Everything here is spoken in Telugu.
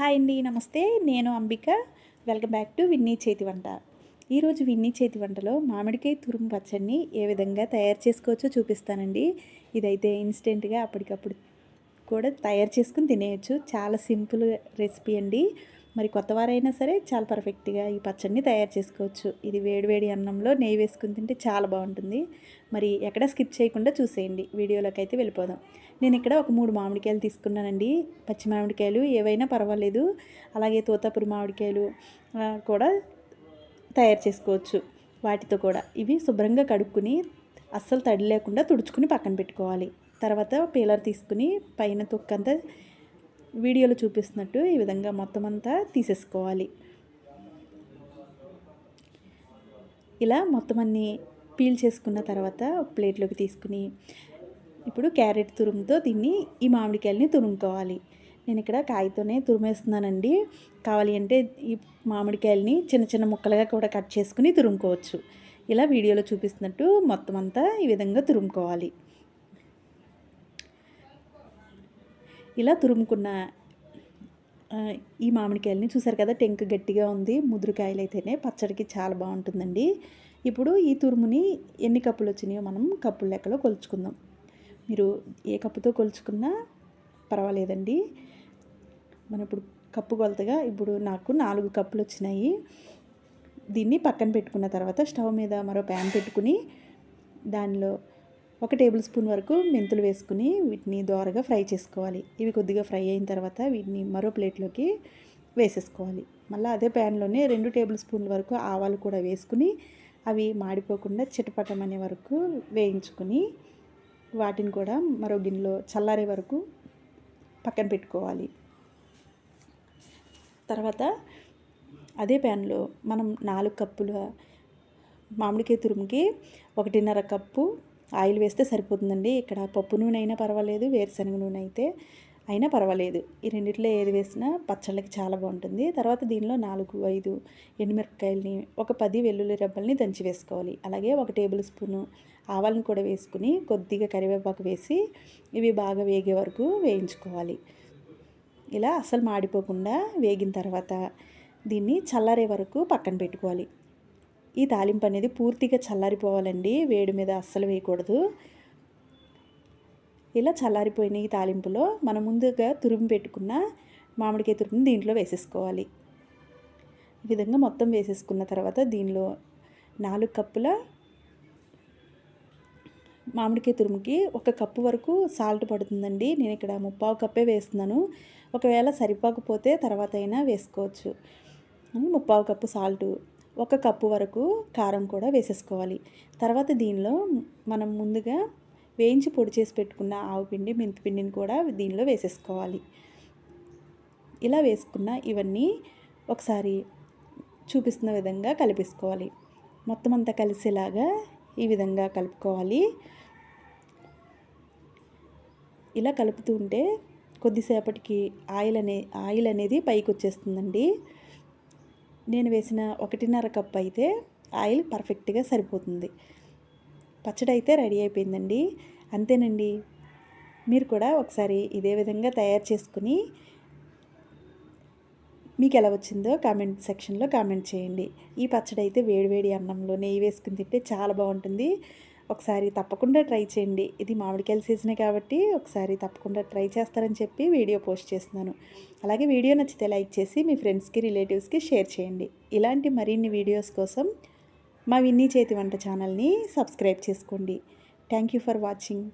హాయ్ అండి, నమస్తే. నేను Ambika. Welcome back to Vinni చేతి వంట. ఈరోజు విన్నీ చేతి వంటలో మామిడికాయ తురుము పచ్చడిని ఏ విధంగా తయారు చేసుకోవచ్చో చూపిస్తానండి. ఇదైతే ఇన్స్టెంట్గా అప్పటికప్పుడు కూడా తయారు చేసుకుని తినేయచ్చు. చాలా సింపుల్ రెసిపీ అండి. మరి కొత్తవారైనా సరే చాలా పర్ఫెక్ట్గా ఈ పచ్చడిని తయారు చేసుకోవచ్చు. ఇది వేడివేడి అన్నంలో నెయ్యి వేసుకుని తింటే చాలా బాగుంటుంది. మరి ఎక్కడ స్కిప్ చేయకుండా చూసేయండి. వీడియోలోకి అయితే వెళ్ళిపోదాం. నేను ఇక్కడ ఒక 3 మామిడికాయలు తీసుకున్నానండి. పచ్చి మామిడికాయలు ఏవైనా పర్వాలేదు. అలాగే తోతాపురి మామిడికాయలు కూడా తయారు చేసుకోవచ్చు. వాటితో కూడా ఇవి శుభ్రంగా కడుక్కుని అస్సలు తడి లేకుండా తుడుచుకుని పక్కన పెట్టుకోవాలి. తర్వాత పీలర్ తీసుకుని పైన తొక్కంతా వీడియోలో చూపిస్తున్నట్టు ఈ విధంగా మొత్తం అంతా తీసేసుకోవాలి. ఇలా మొత్తం అన్నీ పీల్ చేసుకున్న తర్వాత ప్లేట్లోకి తీసుకుని ఇప్పుడు క్యారెట్ తురుముతో దీన్ని ఈ మామిడికాయలని తురుముకోవాలి. నేను ఇక్కడ కాయతోనే తురిమేస్తున్నానండి. కావాలి అంటే ఈ మామిడికాయలని చిన్న చిన్న ముక్కలుగా కూడా కట్ చేసుకుని తురుముకోవచ్చు. ఇలా వీడియోలో చూపిస్తున్నట్టు మొత్తం అంతా ఈ విధంగా తురుముకోవాలి. ఇలా తురుముకున్న ఈ మామిడికాయలని చూసారు కదా, టెంక గట్టిగా ఉంది. ముదురుకాయలు అయితేనే పచ్చడికి చాలా బాగుంటుందండి. ఇప్పుడు ఈ తురుముని ఎన్ని కప్పులు వచ్చినాయో మనం కప్పుల లెక్కలో కొలుచుకుందాం. మీరు ఏ కప్పుతో కొలుచుకున్నా పర్వాలేదండి. మనం ఇప్పుడు కప్పు కొలతగా ఇప్పుడు నాకు 4 కప్పులు వచ్చినాయి. దీన్ని పక్కన పెట్టుకున్న తర్వాత స్టవ్ మీద మరో ప్యాన్ పెట్టుకుని దానిలో 1 టేబుల్ స్పూన్ వరకు మెంతులు వేసుకుని వీటిని దోరగా ఫ్రై చేసుకోవాలి. ఇవి కొద్దిగా ఫ్రై అయిన తర్వాత వీటిని మరో ప్లేట్లోకి వేసేసుకోవాలి. మళ్ళీ అదే ప్యాన్లోనే 2 టేబుల్ స్పూన్ల వరకు ఆవాలు కూడా వేసుకుని అవి మాడిపోకుండా చిటపటమనే వరకు వేయించుకుని వాటిని కూడా మరో గిన్నెలో చల్లారే వరకు పక్కన పెట్టుకోవాలి. తర్వాత అదే ప్యాన్లో మనం 4 కప్పుల మామిడికాయ తురుముకి 1.5 కప్పు ఆయిల్ వేస్తే సరిపోతుందండి. ఇక్కడ పప్పు నూనె అయినా పర్వాలేదు, వేరుశనగ నూనె అయితే అయినా పర్వాలేదు. ఈ రెండిట్లో ఏది వేసినా పచ్చళ్ళకి చాలా బాగుంటుంది. తర్వాత దీనిలో 4-5 ఎండుమిరపకాయలని, ఒక 10 వెల్లుల్లి రెబ్బల్ని దంచి వేసుకోవాలి. అలాగే 1 టేబుల్ స్పూను ఆవాలను కూడా వేసుకుని కొద్దిగా కరివేపాకు వేసి ఇవి బాగా వేగే వరకు వేయించుకోవాలి. ఇలా అస్సలు మాడిపోకుండా వేగిన తర్వాత దీన్ని చల్లారే వరకు పక్కన పెట్టుకోవాలి. ఈ తాలింపు అనేది పూర్తిగా చల్లారిపోవాలండి. వేడి మీద అస్సలు వేయకూడదు. ఇలా చల్లారిపోయిన ఈ తాలింపులో మనం ముందుగా తురుము పెట్టుకున్న మామిడికాయ తురుముని దీంట్లో వేసేసుకోవాలి. ఈ విధంగా మొత్తం వేసేసుకున్న తర్వాత దీనిలో 4 కప్పుల మామిడికాయ తురుముకి 1 కప్పు వరకు సాల్ట్ పడుతుందండి. నేను ఇక్కడ 3/4 కప్పే వేస్తున్నాను. ఒకవేళ సరిపోకపోతే తర్వాత అయినా వేసుకోవచ్చు. 3/4 కప్పు సాల్టు, 1 కప్పు వరకు కారం కూడా వేసేసుకోవాలి. తర్వాత దీనిలో మనం ముందుగా వేయించి పొడి చేసి పెట్టుకున్న ఆవుపిండి, మెంతిపిండిని కూడా దీనిలో వేసేసుకోవాలి. ఇలా వేసుకున్న ఇవన్నీ ఒకసారి చూపిస్తున్న విధంగా కలిపేసుకోవాలి. మొత్తం అంతా కలిసేలాగా ఈ విధంగా కలుపుకోవాలి. ఇలా కలుపుతూ ఉంటే కొద్దిసేపటికి ఆయిల్ అనేది పైకి వచ్చేస్తుందండి. నేను వేసిన 1.5 కప్పు అయితే ఆయిల్ పర్ఫెక్ట్గా సరిపోతుంది. పచ్చడి అయితే రెడీ అయిపోయిందండి. అంతేనండి. మీరు కూడా ఒకసారి ఇదే విధంగా తయారు చేసుకుని మీకు ఎలా వచ్చిందో కామెంట్ సెక్షన్లో కామెంట్ చేయండి. ఈ పచ్చడి అయితే వేడివేడి అన్నంలో నెయ్యి వేసుకుని తింటే చాలా బాగుంటుంది. ఒకసారి తప్పకుండా ట్రై చేయండి. ఇది మామిడికాయల సీజనే కాబట్టి ఒకసారి తప్పకుండా ట్రై చేస్తారని చెప్పి వీడియో పోస్ట్ చేస్తున్నాను. అలాగే వీడియో నచ్చితే లైక్ చేసి మీ ఫ్రెండ్స్కి, రిలేటివ్స్కి షేర్ చేయండి. ఇలాంటి మరిన్ని వీడియోస్ కోసం మా విన్నీ చేతి వంట ఛానల్ని సబ్స్క్రైబ్ చేసుకోండి. Thank you for watching.